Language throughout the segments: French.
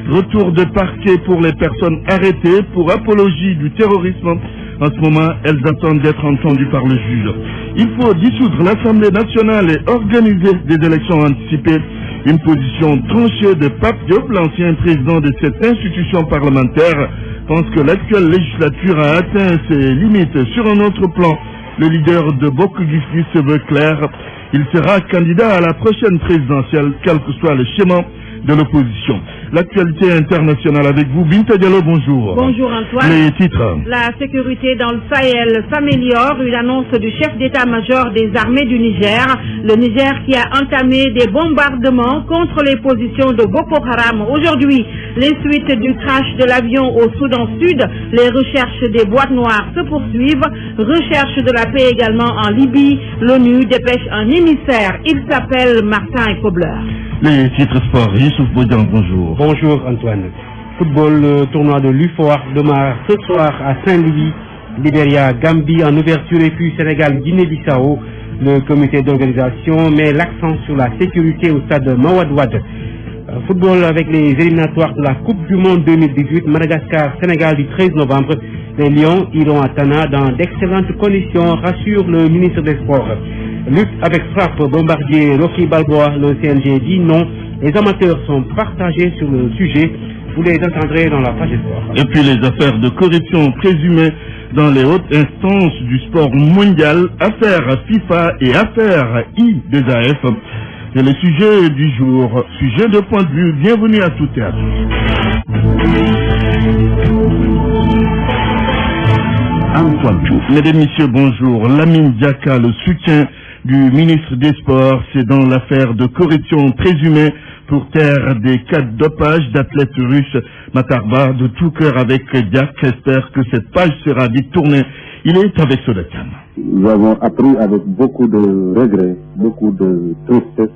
Retour de parquet pour les personnes arrêtées pour apologie du terrorisme. En ce moment, elles attendent d'être entendues par le juge. Il faut dissoudre l'Assemblée nationale et organiser des élections anticipées. Une position tranchée de Pape Diop, l'ancien président de cette institution parlementaire, pense que l'actuelle législature a atteint ses limites. Sur un autre plan, le leader de Bokk Gis Gis se veut clair. Il sera candidat à la prochaine présidentielle, quel que soit le schéma de l'opposition. L'actualité internationale avec vous, Binta Diallo, bonjour. Bonjour Antoine. Les titres. La sécurité dans le Sahel s'améliore, une annonce du chef d'état-major des armées du Niger. Le Niger qui a entamé des bombardements contre les positions de Boko Haram. Aujourd'hui, les suites du crash de l'avion au Soudan Sud, les recherches des boîtes noires se poursuivent. Recherche de la paix également en Libye. L'ONU dépêche un émissaire. Il s'appelle Martin Kobler. Les titres sport, Youssouf Bodian, bonjour. Bonjour Antoine. Football, le tournoi de l'UFOA démarre ce soir à Saint-Louis. Libéria, Gambie en ouverture et puis Sénégal, Guinée-Bissau. Le comité d'organisation met l'accent sur la sécurité au stade de Mawade Wade. Football avec les éliminatoires de la Coupe du Monde 2018, Madagascar-Sénégal du 13 novembre. Les Lions iront à Tana dans d'excellentes conditions, rassure le ministre des Sports. Lutte avec frappe, bombardier Rocky Balboa, le CNG dit non. Les amateurs sont partagés sur le sujet. Vous les entendrez dans la page sport. Et puis les affaires de corruption présumées dans les hautes instances du sport mondial, affaires FIFA et affaires I2AF. C'est le sujet du jour. Sujet de point de vue. Bienvenue à tout théâtre. Antoine Diouf. Mesdames, Messieurs, bonjour. Lamine Diaka, le soutien du ministre des Sports, c'est dans l'affaire de corruption présumée pour taire des cas de dopage d'athlètes russes. Matarba, de tout cœur avec Diak, espère que cette page sera vite tournée. Il est avec Sodakan. Nous avons appris avec beaucoup de regrets, beaucoup de tristesse,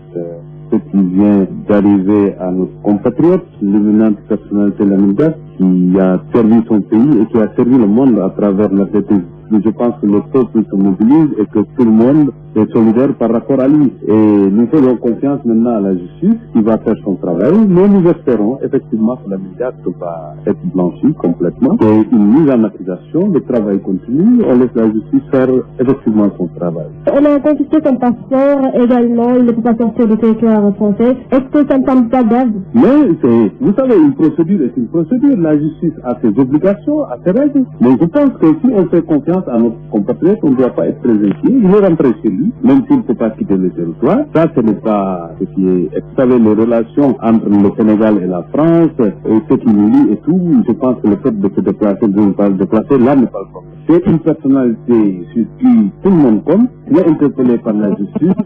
ce qui vient d'arriver à nos compatriotes, l'éminente personnalité Lamine Diak, qui a servi son pays et qui a servi le monde à travers l'athlétisme. Je pense que le peuple se mobilise et que tout le monde est solidaire par rapport à lui. Et nous faisons confiance maintenant à la justice qui va faire son travail. Mais nous espérons effectivement que la Diak va être blanchie complètement. Et une mise en accusation, le travail continue. On laisse la justice faire effectivement son travail. On a confisqué son passeport également. Il ne peut pas sortir du territoire français. Est-ce que ça ne semble pas grave? Mais vous savez, une procédure est une procédure. La justice a ses obligations, a ses règles. Mais je pense que si on fait confiance à notre compatriote, on ne doit pas être très inquiet. Il est rentré chez lui, même s'il ne peut pas quitter le territoire. Ça, ce n'est pas ce qui est... Vous savez, les relations entre le Sénégal et la France, et ce qui nous lie et tout, je pense que le fait de se déplacer, de ne pas se déplacer, là n'est pas le problème. C'est une personnalité sur qui tout le monde compte. Il est interpellé par la justice.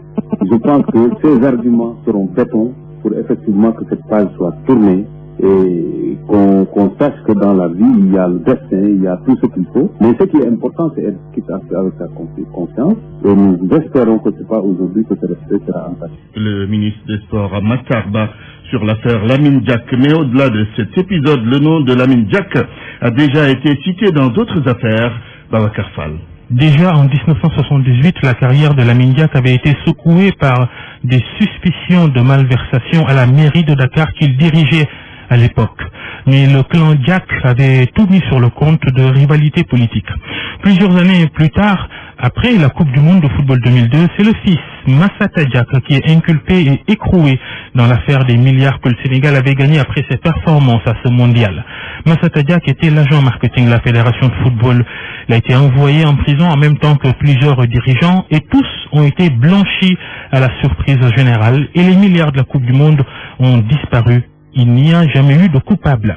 Je pense que ces arguments seront béton pour effectivement que cette page soit tournée et qu'on sache que dans la vie, il y a le destin, il y a tout ce qu'il faut. Mais ce qui est important, c'est être quitte avec sa conscience. Et nous espérons que ce n'est pas aujourd'hui que ce respect sera entaché. Le ministre des Sports, Matarba, sur l'affaire Lamine Diak. Mais au-delà de cet épisode, le nom de Lamine Diak a déjà été cité dans d'autres affaires. Babacar Fall. Déjà en 1978, la carrière de Lamine Diak avait été secouée par des suspicions de malversation à la mairie de Dakar qu'il dirigeait à l'époque. Mais le clan Diak avait tout mis sur le compte de rivalité politique. Plusieurs années plus tard, après la Coupe du Monde de football 2002, c'est le fils, Massata Diak, qui est inculpé et écroué dans l'affaire des milliards que le Sénégal avait gagnés après ses performances à ce mondial. Massata Diak était l'agent marketing de la Fédération de football. Il a été envoyé en prison en même temps que plusieurs dirigeants et tous ont été blanchis à la surprise générale et les milliards de la Coupe du Monde ont disparu. Il n'y a jamais eu de coupable.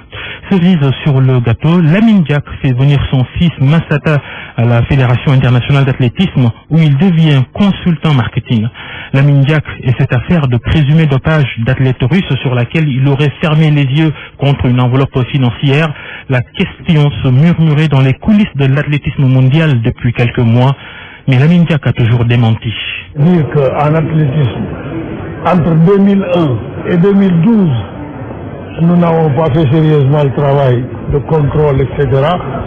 Cerise sur le gâteau, Lamine Diak fait venir son fils Massata à la Fédération internationale d'athlétisme où il devient consultant marketing. Lamine Diak et cette affaire de présumé dopage d'athlètes russes sur laquelle il aurait fermé les yeux contre une enveloppe financière. La question se murmurait dans les coulisses de l'athlétisme mondial depuis quelques mois, mais Lamine Diak a toujours démenti. Dire qu'en athlétisme, entre 2001 et 2012, nous n'avons pas fait sérieusement le travail de contrôle, etc.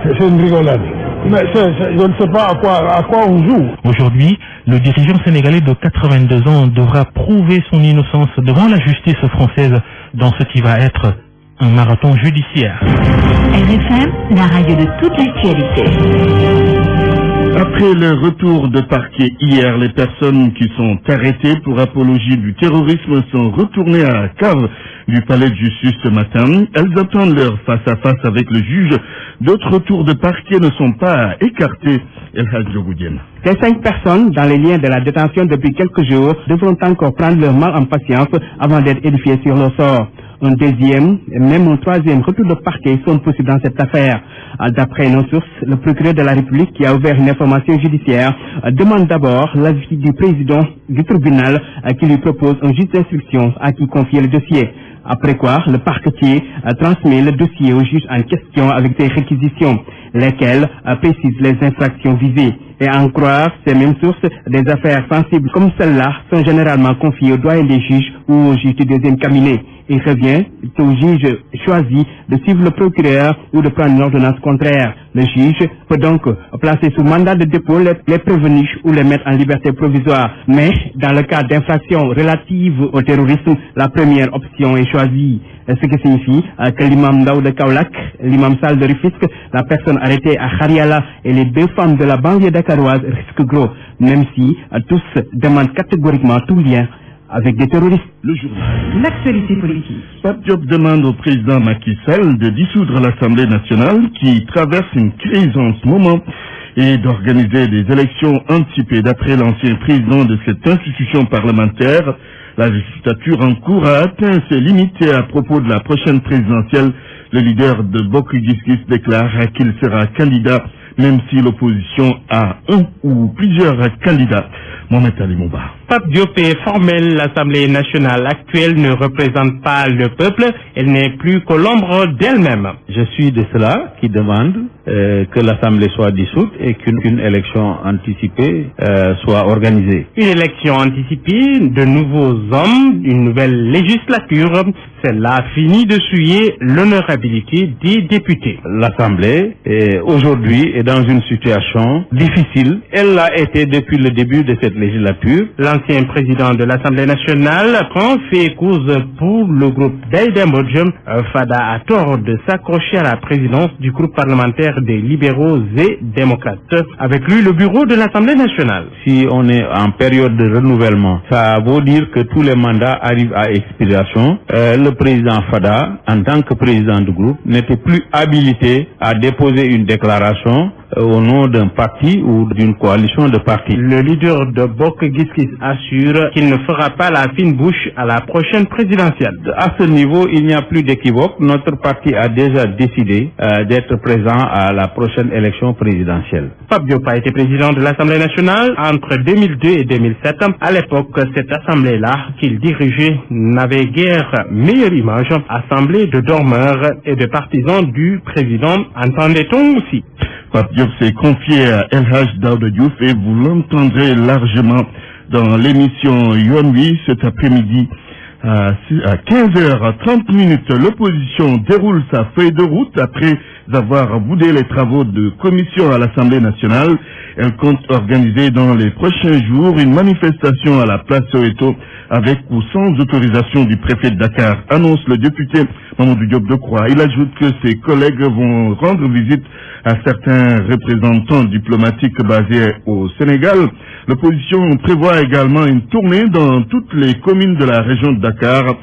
C'est une rigolade. Mais je ne sais pas à quoi on joue. Aujourd'hui, le dirigeant sénégalais de 82 ans devra prouver son innocence devant la justice française dans ce qui va être un marathon judiciaire. RFM, la radio de toute l'actualité. Après le retour de parquet hier, les personnes qui sont arrêtées pour apologie du terrorisme sont retournées à la cave du palais de justice ce matin. Elles attendent leur face-à-face avec le juge. D'autres retours de parquet ne sont pas écartés. El Hadj Goudienne. Ces 5 personnes, dans les liens de la détention depuis quelques jours, devront encore prendre leur mal en patience avant d'être édifiées sur leur sort. Un deuxième et même un troisième retour de parquet sont possibles dans cette affaire. D'après nos sources, le procureur de la République qui a ouvert une information judiciaire demande d'abord l'avis du président du tribunal qui lui propose un juge d'instruction à qui confier le dossier. Après quoi, le parquetier transmet le dossier au juge en question avec ses réquisitions, lesquelles précisent les infractions visées. Et à en croire ces mêmes sources, des affaires sensibles comme celle-là sont généralement confiées au doyen des juges ou au juge du deuxième cabinet. Il revient au juge choisi de suivre le procureur ou de prendre une ordonnance contraire. Le juge peut donc placer sous mandat de dépôt les prévenus ou les mettre en liberté provisoire. Mais dans le cas d'infractions relatives au terrorisme, la première option est choisie. Ce qui signifie que l'imam Daoud Kaolak, l'imam Sal de Rufisque, la personne arrêtée à Khariala et les 2 femmes de la banlieue dakaroise risquent gros, même si tous demandent catégoriquement tout lien avec des terroristes. Le journal. L'actualité politique. Pape Diop demande au président Macky Sall de dissoudre l'Assemblée nationale qui traverse une crise en ce moment et d'organiser des élections anticipées. D'après l'ancien président de cette institution parlementaire, la législature en cours a atteint ses limites et à propos de la prochaine présidentielle, le leader de Bokk Gis Gis déclare qu'il sera candidat même si l'opposition a un ou plusieurs candidats. Mohamed Ali Mouba. Pape Diop est formel, l'Assemblée nationale actuelle ne représente pas le peuple, elle n'est plus que l'ombre d'elle-même. Je suis de ceux qui demandent que l'Assemblée soit dissoute et qu'une élection anticipée soit organisée. Une élection anticipée, de nouveaux hommes, une nouvelle législature, celle-là finit de souiller l'honorabilité des députés. L'Assemblée aujourd'hui est dans une situation difficile. Elle l'a été depuis le début de cette législature. L'ancien président de l'Assemblée nationale prend fait cause pour le groupe d'Aïdembodjem. Fada a tort de s'accrocher à la présidence du groupe parlementaire des libéraux et démocrates. Avec lui, le bureau de l'Assemblée nationale. Si on est en période de renouvellement, ça veut dire que tous les mandats arrivent à expiration. Le président Fada, en tant que président du groupe, n'était plus habilité à déposer une déclaration au nom d'un parti ou d'une coalition de partis. Le leader de Bokk Gis Gis assure qu'il ne fera pas la fine bouche à la prochaine présidentielle. À ce niveau, il n'y a plus d'équivoque. Notre parti a déjà décidé d'être présent à la prochaine élection présidentielle. Pape Diop a été président de l'Assemblée nationale entre 2002 et 2007. À l'époque, cette assemblée-là qu'il dirigeait n'avait guère meilleure image. Assemblée de dormeurs et de partisans du président, entendait-on aussi. Pape Diop s'est confié à El Hadj Daouda Diouf et vous l'entendrez largement dans l'émission Yoon-Wi cet après-midi à 15h30. L'opposition déroule sa feuille de route après avoir boudé les travaux de commission à l'Assemblée nationale. Elle compte organiser dans les prochains jours une manifestation à la place Soweto avec ou sans autorisation du préfet de Dakar, annonce le député Mamadou Diop Decroix. Il ajoute que ses collègues vont rendre visite à certains représentants diplomatiques basés au Sénégal. L'opposition prévoit également une tournée dans toutes les communes de la région de Dakar.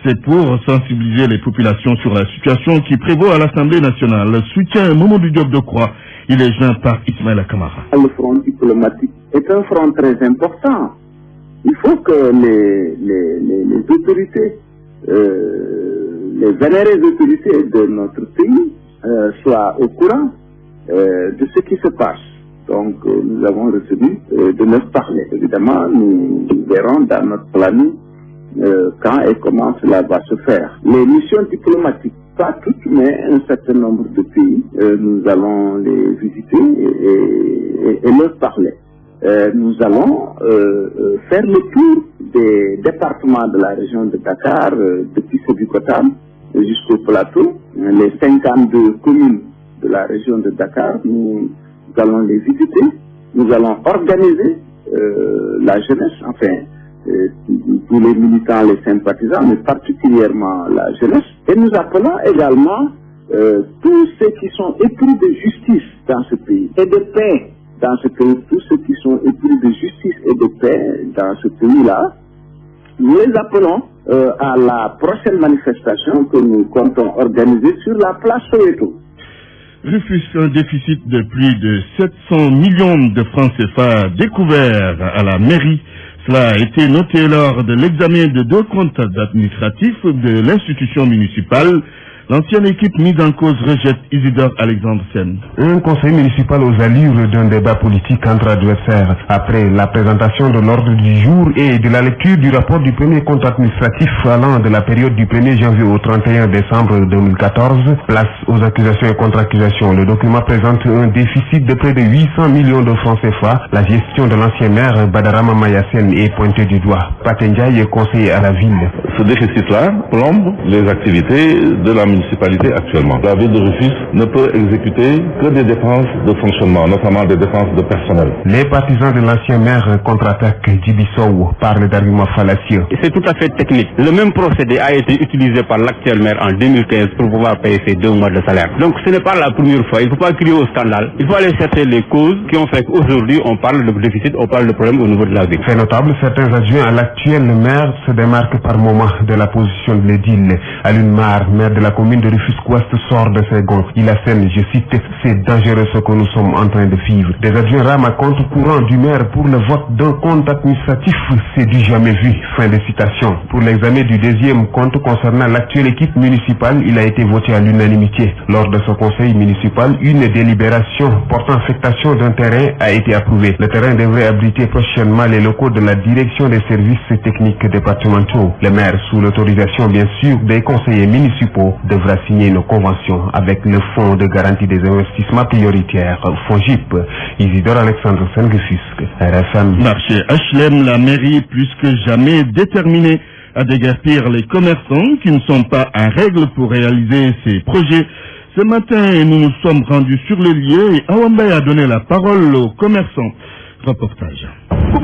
C'est pour sensibiliser les populations sur la situation qui prévaut à l'Assemblée nationale. Le soutien Mamadou Diop Decroix, il est joint par Ismaël Akamara. Le front diplomatique est un front très important. Il faut que les autorités, les vénérées autorités de notre pays soient au courant de ce qui se passe. Donc nous avons retenu de leur parler. Évidemment, nous verrons dans notre planning quand et comment cela va se faire. Les missions diplomatiques, pas toutes, mais un certain nombre de pays, nous allons les visiter et leur parler. Nous allons faire le tour des départements de la région de Dakar, depuis Sébikotane jusqu'au plateau. Les 52 communes de la région de Dakar, nous allons les visiter. Nous allons organiser la jeunesse, enfin, tous les militants, les sympathisants, mais particulièrement la jeunesse. Et nous appelons également tous ceux qui sont épris de justice dans ce pays et de paix dans ce pays, tous ceux qui sont épris de justice et de paix dans ce pays-là, nous les appelons à la prochaine manifestation que nous comptons organiser sur la place Soweto. Rufisque, un déficit de plus de 700 millions de francs CFA découvert à la mairie. Cela a été noté lors de l'examen de 2 comptes administratifs de l'institution municipale. L'ancienne équipe mise en cause rejette Isidore Alexandre Sen. Un conseil municipal aux allures d'un débat politique entre adversaires. Après la présentation de l'ordre du jour et de la lecture du rapport du premier compte administratif allant de la période du 1er janvier au 31 décembre 2014, place aux accusations et contre-accusations. Le document présente un déficit de près de 800 millions de francs CFA. La gestion de l'ancien maire Badarama Mayasen est pointée du doigt. Patenjaï est conseiller à la ville. Ce déficit-là plombe les activités de la municipalité actuellement. La ville de Rufisque ne peut exécuter que des dépenses de fonctionnement, notamment des dépenses de personnel. Les partisans de l'ancien maire contre-attaquent. Djibisow parle d'arguments fallacieux. C'est tout à fait technique. Le même procédé a été utilisé par l'actuel maire en 2015 pour pouvoir payer ses 2 mois de salaire. Donc ce n'est pas la première fois. Il ne faut pas crier au scandale. Il faut aller chercher les causes qui ont fait qu'aujourd'hui on parle de déficit, on parle de problème au niveau de la ville. C'est notable, certains adjoints à l'actuel maire se démarquent par moment de la position de l'édile. Alioune Mar, maire de la commune de Rufisque-Ouest, sort de ses gonds. Il assène, je cite, c'est dangereux ce que nous sommes en train de vivre. Des adjoints rament à compte courant du maire pour le vote d'un compte administratif, c'est du jamais vu. Fin de citation. Pour l'examen du deuxième compte concernant l'actuelle équipe municipale, il a été voté à l'unanimité. Lors de ce conseil municipal, une délibération portant affectation d'un terrain a été approuvée. Le terrain devrait abriter prochainement les locaux de la direction des services techniques départementaux. Le maire, sous l'autorisation bien sûr des conseillers municipaux, devra signer une convention avec le Fonds de garantie des investissements prioritaires, FONGIP. Isidore Alexandre Sen-Rufisque, RFM. Marché HLM, la mairie plus que jamais déterminée à déguerpir les commerçants qui ne sont pas en règle pour réaliser ces projets. Ce matin, nous nous sommes rendus sur le lieu et Awambay a donné la parole aux commerçants. Reportage. Le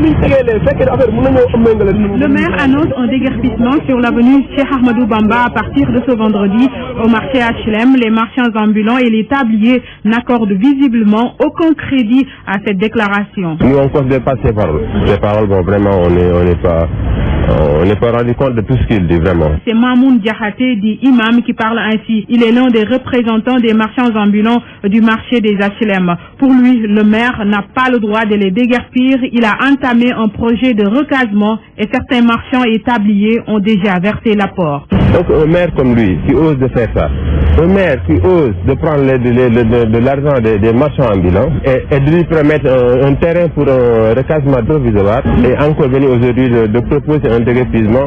maire annonce un déguerpissement sur l'avenue Cheikh Ahmadou Bamba à partir de ce vendredi. Au marché HLM, les marchands ambulants et les tabliers n'accordent visiblement aucun crédit à cette déclaration. Nous, on ne considère pas ces paroles. Ces paroles, bon, vraiment, on n'est pas rendu compte de tout ce qu'il dit, vraiment. C'est Mamoun Diakhaté, dit imam, qui parle ainsi. Il est l'un des représentants des marchands ambulants du marché des HLM. Pour lui, le maire n'a pas le droit de les déguerpir. Il a entamé un projet de recasement et certains marchands et tabliers ont déjà versé l'apport. Donc un maire comme lui qui ose de faire ça, un maire qui ose de prendre de l'argent des marchands ambulants et de lui permettre un terrain pour un recasement provisoire et encore venir aujourd'hui de proposer un déguerpissement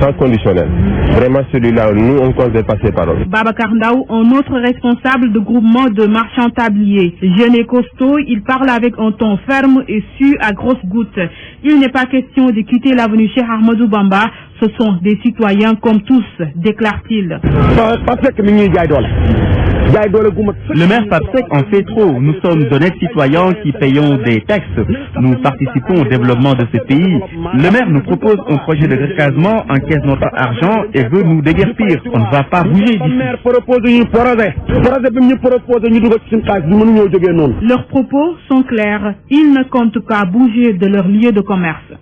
sans conditionnel. Vraiment celui-là, nous on ne compte pas ses paroles. Babacar Ndaou, un autre responsable de groupement de marchands tabliers. Jeune et costaud, il parle avec un ton ferme et su à grosses gouttes. Il n'est pas question de quitter l'avenue Cheikh Ahmadou Bamba. Ce sont des citoyens comme tous, déclare-t-il. Le maire Papsek en fait trop. Nous sommes d'honnêtes citoyens qui payons des taxes. Nous participons au développement de ce pays. Le maire nous propose un projet de recasement, encaisse notre argent et veut nous déguerpir. On ne va pas bouger d'ici. Leurs propos sont clairs. Ils ne comptent pas bouger de leur lieu de commerce.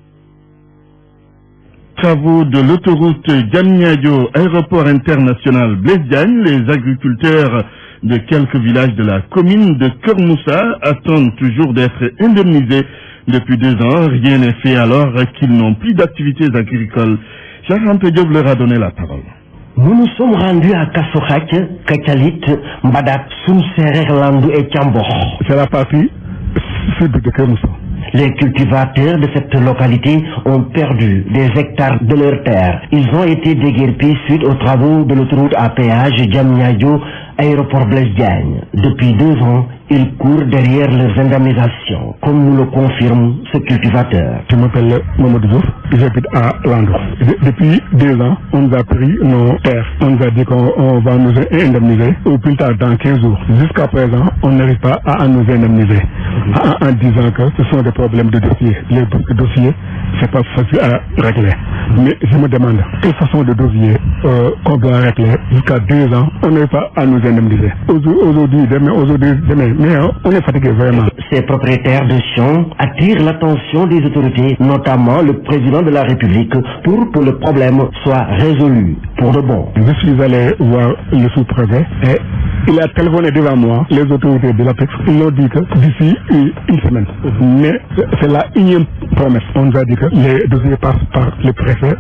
Travaux de l'autoroute Diamniadio, aéroport international Blaise Diagne, les agriculteurs de quelques villages de la commune de Kermoussa attendent toujours d'être indemnisés. Depuis 2 ans, rien n'est fait alors qu'ils n'ont plus d'activités agricoles. Charles Diop leur a donné la parole. Nous nous sommes rendus à Kassokhak, Kachalit, Mbadat, Soumserer, Landou et Tiambor. C'est la partie sud de Kermoussa. Les cultivateurs de cette localité ont perdu des hectares de leur terre. Ils ont été déguerpis suite aux travaux de l'autoroute à péage Diamniadio Aéroport Blaise Diagne. Depuis 2 ans, ils courent derrière leurs indemnisations, comme nous le confirme ce cultivateur. Je m'appelle Mamadou Diouf, j'habite à Lando. Depuis 2 ans, on nous a pris nos terres. On nous a dit qu'on va nous indemniser au plus tard dans 15 jours. Jusqu'à présent, on n'arrive pas à nous indemniser en disant que ce sont des problèmes de dossier. Les dossiers, c'est pas facile à régler. Mais je me demande quelle façon de dossier qu'on doit régler jusqu'à 2 ans, on n'arrive pas à nous indemniser. Aujourd'hui, demain, mais on est fatigué vraiment. Ces propriétaires de champs attirent l'attention des autorités, notamment le président de la République, pour que le problème soit résolu pour de bon. Je suis allé voir le sous-préfet et il a téléphoné devant moi, les autorités de l'APEX, ils ont dit que d'ici une semaine. Mais c'est la énième promesse. On nous a dit que les dossiers passent par le préfet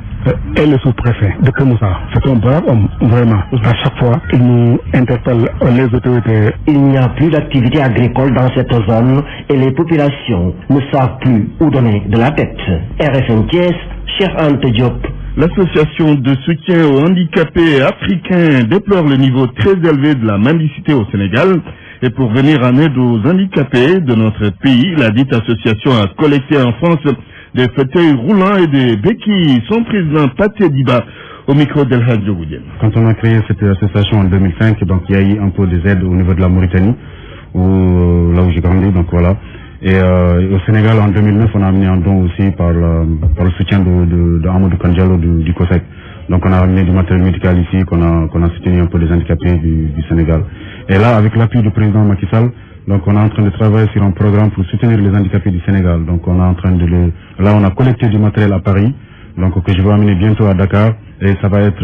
et le sous-préfet de Kemoussa. C'est un brave homme, vraiment. À chaque fois, il nous interpelle les autorités. Il n'y a plus d'activité agricole dans cette zone et les populations ne savent plus où donner de la tête. RFM Thiès, Cheikh Ante Diop. L'association de soutien aux handicapés africains déplore le niveau très élevé de la mendicité au Sénégal. Et pour venir en aide aux handicapés de notre pays, la dite association a collecté en France des fauteuils roulants et des béquilles. Son président Pathé Diba au micro d'El Hadj Diogoudienne. Quand on a créé cette association en 2005, donc il y a eu un peu des aides au niveau de la Mauritanie, là où j'ai grandi, donc voilà. Et au Sénégal, en 2009, on a amené un don aussi par le soutien de Amadou Kandjalo du COSEC. Donc on a amené du matériel médical ici, qu'on a soutenu un peu les handicapés du Sénégal. Et là, avec l'appui du président Macky Sall, donc on est en train de travailler sur un programme pour soutenir les handicapés du Sénégal. Donc on est en train là on a collecté du matériel à Paris, donc que je vais amener bientôt à Dakar. Et ça va être,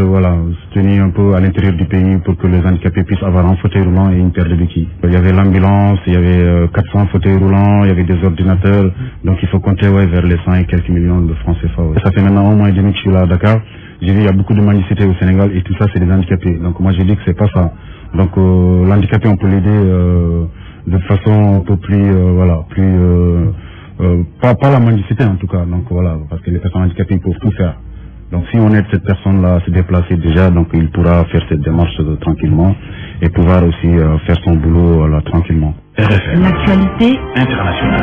soutenu un peu à l'intérieur du pays pour que les handicapés puissent avoir un fauteuil roulant et une paire de béquilles. Il y avait l'ambulance, il y avait 400 fauteuils roulants, il y avait des ordinateurs. Donc il faut compter vers les 100 et quelques millions de francs CFA. Ça fait maintenant 1 mois et demi que je suis là à Dakar. J'ai vu il y a beaucoup de mendicité au Sénégal et tout ça c'est des handicapés. Donc moi j'ai dit que c'est pas ça. Donc l'handicapé on peut l'aider de façon un peu plus, pas la mendicité en tout cas. Donc voilà, parce que les personnes handicapées ils peuvent tout faire. Donc si on aide cette personne-là à se déplacer déjà, donc il pourra faire cette démarche tranquillement et pouvoir aussi faire son boulot tranquillement. L'actualité internationale.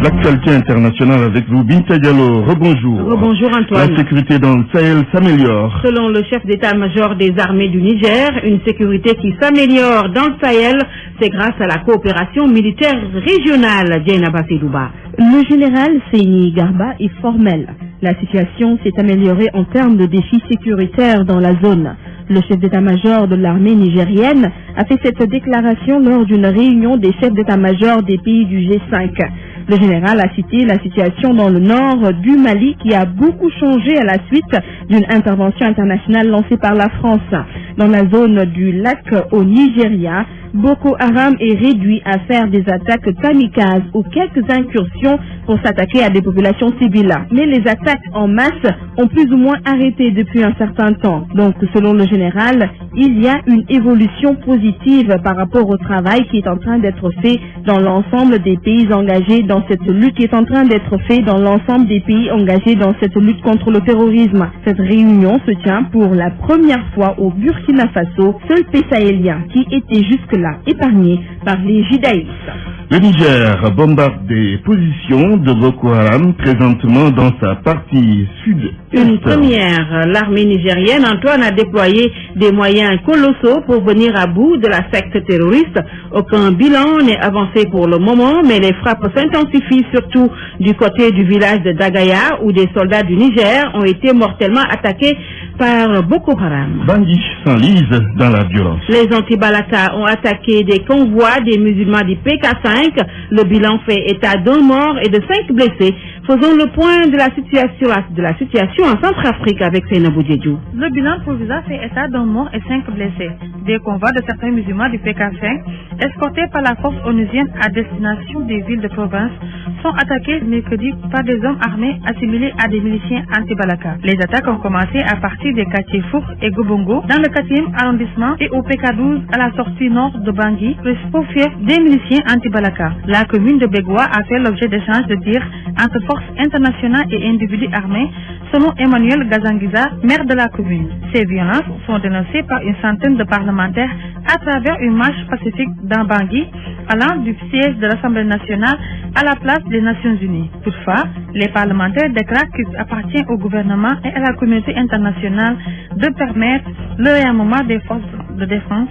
L'actualité internationale avec vous, Binta Diallo. Rebonjour. Rebonjour Antoine. La sécurité dans le Sahel s'améliore. Selon le chef d'état-major des armées du Niger, une sécurité qui s'améliore dans le Sahel, c'est grâce à la coopération militaire régionale. Diana Bassidouba. Le général Seyni Garba est formel. La situation s'est améliorée en termes de défis sécuritaires dans la zone. Le chef d'état-major de l'armée nigérienne a fait cette déclaration lors d'une réunion des chefs d'état-major des pays du G5. Le général a cité la situation dans le nord du Mali qui a beaucoup changé à la suite d'une intervention internationale lancée par la France. Dans la zone du lac au Nigeria, Boko Haram est réduit à faire des attaques kamikazes ou quelques incursions pour s'attaquer à des populations civiles. Mais les attaques en masse ont plus ou moins arrêté depuis un certain temps. Donc, selon le général, il y a une évolution positive par rapport au travail qui est en train d'être fait dans l'ensemble des pays engagés dans cette lutte, qui est en train d'être fait dans l'ensemble des pays engagés dans cette lutte contre le terrorisme. Cette réunion se tient pour la première fois au Burkina Faso, seul pays sahélien qui était jusque-là épargné par les judaïstes. Le Niger bombarde des positions de Boko Haram présentement dans sa partie sud-est. Une première, l'armée nigérienne, Antoine, a déployé des moyens colossaux pour venir à bout de la secte terroriste. Aucun bilan n'est avancé pour le moment, mais les frappes s'intensifient surtout du côté du village de Dagaya où des soldats du Niger ont été mortellement attaqués par Boko Haram. Bandits s'enlisent dans la violence. Les anti-Balaka ont attaqué des convois des musulmans du PK5. Le bilan fait état d'un mort et de 5 blessés. Faisons le point de la situation en Centrafrique avec Seynabou Diédhiou. Le bilan provisoire fait état d'un mort et 5 blessés. Des convois de certains musulmans du PK5, escortés par la force onusienne à destination des villes de province, sont attaqués mercredi par des hommes armés assimilés à des miliciens anti-Balaka. Les attaques ont commencé à partir des quartiers Four et Gobongo dans le 4e arrondissement et au PK12 à la sortie nord de Bangui, principaux fiefs des miliciens anti-Balaka. La commune de Begoua a fait l'objet d'échanges de tirs entre forces internationales et individus armés, selon Emmanuel Gazanguiza, maire de la commune. Ces violences sont dénoncées par une centaine de parlementaires à travers une marche pacifique dans Bangui, allant du siège de l'Assemblée nationale à la place des Nations Unies. Toutefois, les parlementaires déclarent qu'il appartient au gouvernement et à la communauté internationale de permettre le réarmement des forces de défense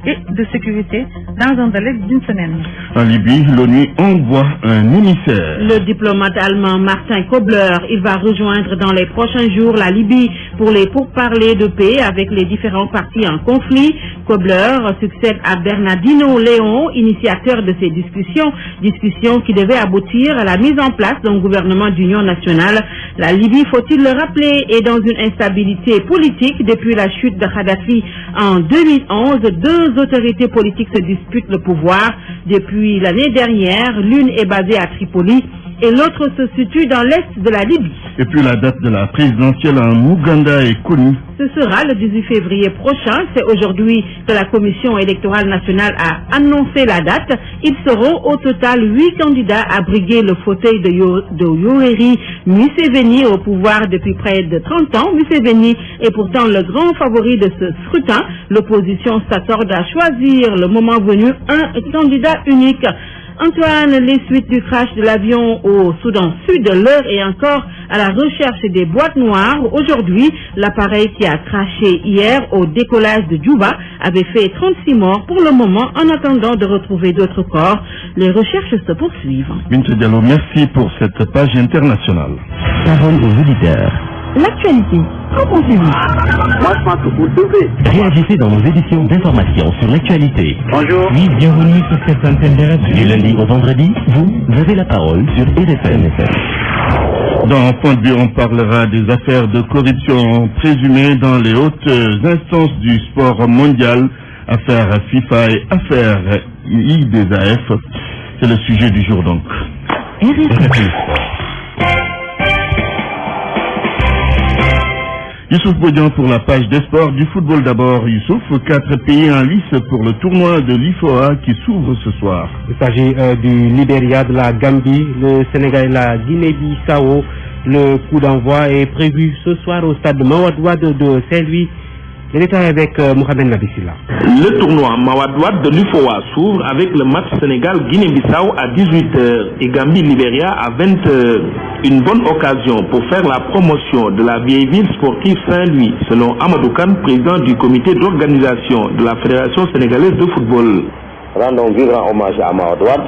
et de sécurité dans un délai d'une semaine. En Libye, l'ONU envoie un émissaire. Le diplomate allemand Martin Kobler, il va rejoindre dans les prochains jours la Libye pour les pourparlers de paix avec les différents partis en conflit. Kobler succède à Bernardino Leon, initiateur de ces discussions qui devaient aboutir à la mise en place d'un gouvernement d'union nationale. La Libye, faut-il le rappeler, est dans une instabilité politique depuis la chute de Kadhafi en 2011. Deux autorités politiques se disputent le pouvoir depuis l'année dernière. L'une est basée à Tripoli et l'autre se situe dans l'est de la Libye. Et puis la date de la présidentielle en Ouganda est connue. Ce sera le 18 février prochain. C'est aujourd'hui que la Commission électorale nationale a annoncé la date. Ils seront au total 8 candidats à briguer le fauteuil de Yoweri Museveni au pouvoir depuis près de 30 ans. Museveni est pourtant le grand favori de ce scrutin. L'opposition s'attorde à choisir le moment venu un candidat unique. Antoine, les suites du crash de l'avion au Soudan Sud, l'heure est encore à la recherche des boîtes noires. Aujourd'hui, l'appareil qui a crashé hier au décollage de Djouba avait fait 36 morts pour le moment en attendant de retrouver d'autres corps. Les recherches se poursuivent. Bintou Diallo, merci pour cette page internationale. Parole aux auditeurs. L'actualité, qu'en pensez-vous? Moi, je pense que vous devez. Réagissez dans nos éditions d'information sur l'actualité. Bonjour. Oui, bienvenue sur cette antenne de radio. Du lundi au vendredi, vous avez la parole sur RFM. Dans Point de vue, on parlera des affaires de corruption présumées dans les hautes instances du sport mondial, affaires FIFA et affaires IDAF. C'est le sujet du jour donc. RFM. Youssouf Bodian pour la page des sports du football d'abord. Youssouf, 4 pays en lice pour le tournoi de l'IFOA qui s'ouvre ce soir. Il s'agit du Libéria, de la Gambie, le Sénégal et la Guinée-Bissau. Le coup d'envoi est prévu ce soir au stade Mawade Wade de Saint-Louis. Les détails avec Mohamed Nabissila. Le tournoi Mawade Wade de l'UFOA s'ouvre avec le match Sénégal-Guinée-Bissau à 18h et Gambie-Libéria à 20h. Une bonne occasion pour faire la promotion de la vieille ville sportive Saint-Louis, selon Amadou Kane, président du comité d'organisation de la Fédération sénégalaise de football. Rendons vibrant hommage à Mawade Wade,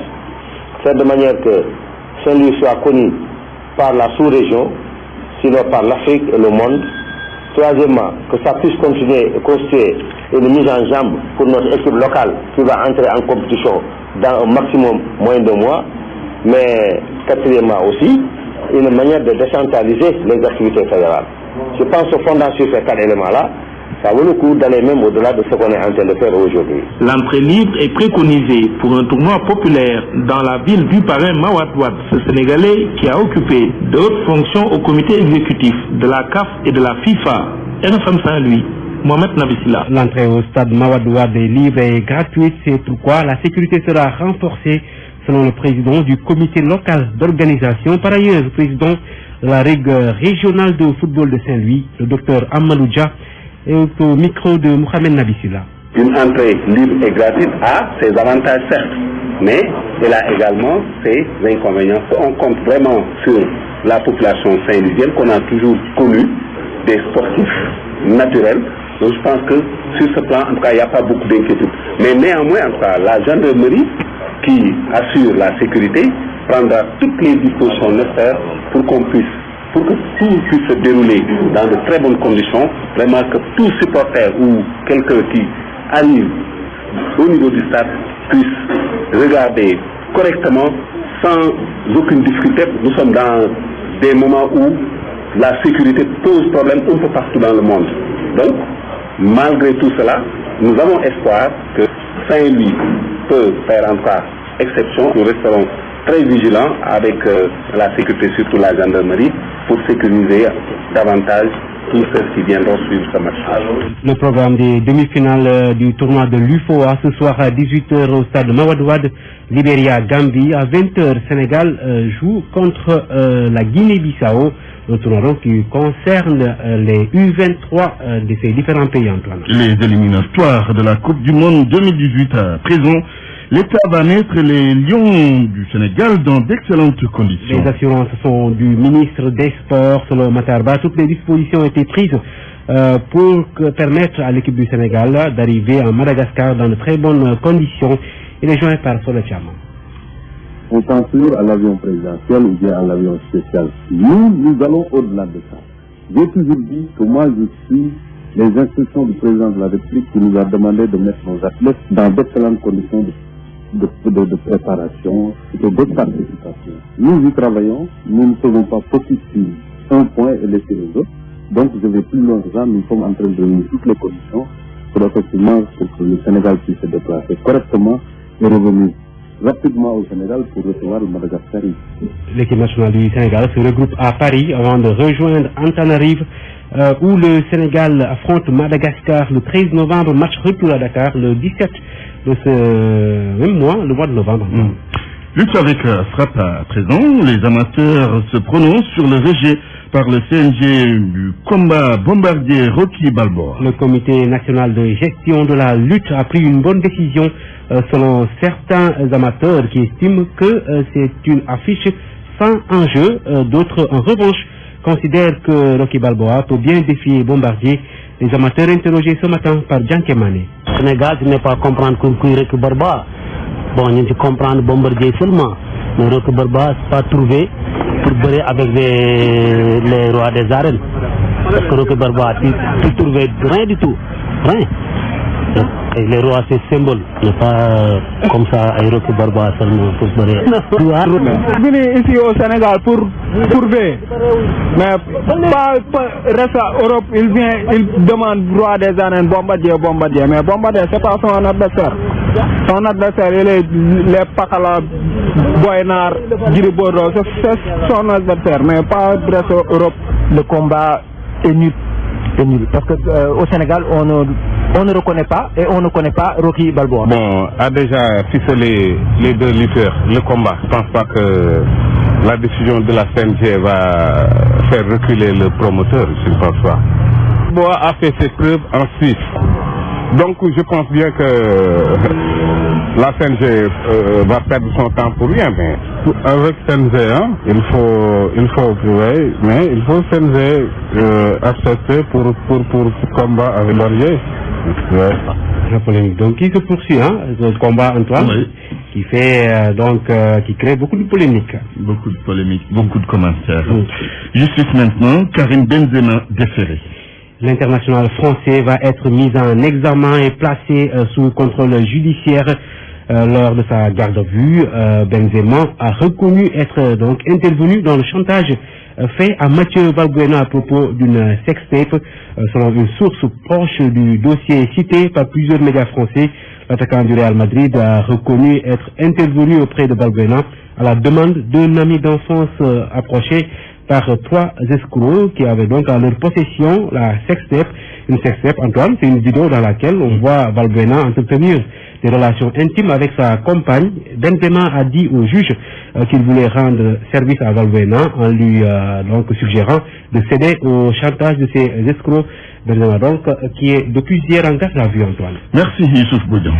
faire de manière que Saint-Louis soit connu par la sous-région, sinon par l'Afrique et le monde. Troisièmement, que ça puisse continuer et constituer une mise en jambe pour notre équipe locale qui va entrer en compétition dans un maximum moins de mois. Mais quatrièmement aussi, une manière de décentraliser les activités fédérales. Je pense au fondant sur ces 4 éléments-là, ça vaut le coup d'aller même au-delà de ce qu'on est en train de faire aujourd'hui. L'entrée libre est préconisée pour un tournoi populaire dans la ville du parrain Mawade Wade, ce Sénégalais qui a occupé de hautes fonctions au comité exécutif de la CAF et de la FIFA. RFM Saint-Louis, Mohamed Nabissila. L'entrée au stade Mawade Wade est libre et gratuite, c'est pourquoi la sécurité sera renforcée selon le président du comité local d'organisation. Par ailleurs, le président de la Ligue régionale de football de Saint-Louis, le docteur Amadou Dia, est au micro de Mohamed Nabissila. Une entrée libre et gratuite a ses avantages certes, mais elle a également ses inconvénients. On compte vraiment sur la population saint-louisienne qu'on a toujours connue, des sportifs naturels. Donc je pense que sur ce plan, en tout cas, il n'y a pas beaucoup d'inquiétude. Mais néanmoins, en tout cas, la gendarmerie qui assure la sécurité prendra toutes les dispositions nécessaires pour que tout puisse se dérouler dans de très bonnes conditions, vraiment que tout supporter ou quelqu'un qui arrive au niveau du stade puisse regarder correctement sans aucune difficulté. Nous sommes dans des moments où la sécurité pose problème un peu partout dans le monde. Donc, malgré tout cela, nous avons espoir que Saint-Louis peut faire encore exception. Nous resterons très vigilants avec la sécurité, surtout la gendarmerie, pour sécuriser davantage tous ceux qui viendront suivre ce match. Le programme des demi-finales du tournoi de l'UFOA ce soir à 18h au stade Mawade Wade, Libéria-Gambie. À 20h, Sénégal joue contre la Guinée-Bissau. Un tournoi qui concerne les U23 de ces différents pays, Antoine. Les éliminatoires de la Coupe du Monde 2018 à présent. L'État va mettre les Lions du Sénégal dans d'excellentes conditions. Les assurances sont du ministre des Sports, selon Matarba. Toutes les dispositions ont été prises pour permettre à l'équipe du Sénégal d'arriver à Madagascar dans de très bonnes conditions. Il est joint par Solo Chama. On censure à l'avion présidentiel ou bien à l'avion spécial. Nous allons au-delà de ça. J'ai toujours dit que moi je suis les instructions du président de la République qui nous a demandé de mettre nos athlètes dans d'excellentes conditions de préparation et de participation. Nous y travaillons, nous ne faisons pas focus sur un point et laisser les autres. Donc je vais plus loin que ça, nous sommes en train de réunir toutes les conditions pour effectivement que le Sénégal puisse se déplacer correctement et revenir rapidement au Sénégal pour recevoir le Madagascar. L'équipe nationale du Sénégal se regroupe à Paris avant de rejoindre Antananarive où le Sénégal affronte Madagascar le 13 novembre, match retour à Dakar le 17 de ce même mois, le mois de novembre. Lutte avec frappe à présent, les amateurs se prononcent sur le rejet par le CNG du combat bombardier Rocky Balboa. Le comité national de gestion de la lutte a pris une bonne décision selon certains amateurs qui estiment que c'est une affiche sans enjeu. D'autres, en revanche, considèrent que Rocky Balboa peut bien défier Bombardier. Les amateurs interrogés ce matin par Djankemane. Le Sénégal ne n'est pas comprendre que Rocky Balboa. Bon, il faut comprendre Bombardier seulement. Mais Rocky Balboa n'est pas trouvé pour briller avec les rois des arènes. Parce que Rocky Balboa, tu trouves rien du tout. Rien. Et les rois, c'est symbole. Il n'est pas comme ça, un Rocky Balboa seulement pour briller. Venu ici au Sénégal pour prouver. Mais pas reste à Europe, il demande roi des arènes, Bombardier. Mais Bombardier, c'est pas son adversaire. Son adversaire, il est les Pakala, Boynar, Giri Bordeaux, c'est son adversaire, mais pas reste à Europe. Le combat est nul. Parce qu'au Sénégal, on ne reconnaît pas et on ne connaît pas Rocky Balboa. Bon, a déjà ficelé les deux lutteurs, le combat. Je ne pense pas que la décision de la CNG va faire reculer le promoteur, je ne pense pas. Balboa a fait ses preuves en Suisse. Donc je pense bien que la CNG va perdre son temps pour rien, mais avec CNG, hein, il faut CNG accepter pour combat avec Laurier. La polémique donc qui se poursuit, hein, le combat Antoine, oui. Qui fait qui crée beaucoup de polémiques. Beaucoup de polémiques, beaucoup de commentaires. Oui. Justice maintenant, Karim Benzema déféré. L'international français va être mis en examen et placé sous contrôle judiciaire lors de sa garde à vue. Benzema a reconnu être donc intervenu dans le chantage fait à Mathieu Valbuena à propos d'une sextape. Selon une source proche du dossier cité par plusieurs médias français, l'attaquant du Real Madrid a reconnu être intervenu auprès de Valbuena à la demande d'un ami d'enfance approché par trois escrocs qui avaient donc à leur possession la sextape. Une sextape, Antoine, c'est une vidéo dans laquelle on voit Valbuena entretenir des relations intimes avec sa compagne. Benzema a dit au juge qu'il voulait rendre service à Valbuena en lui donc suggérant de céder au chantage de ces escrocs. Benzema donc qui est depuis hier en garde à vue, Antoine. Merci Youssouf Boudian.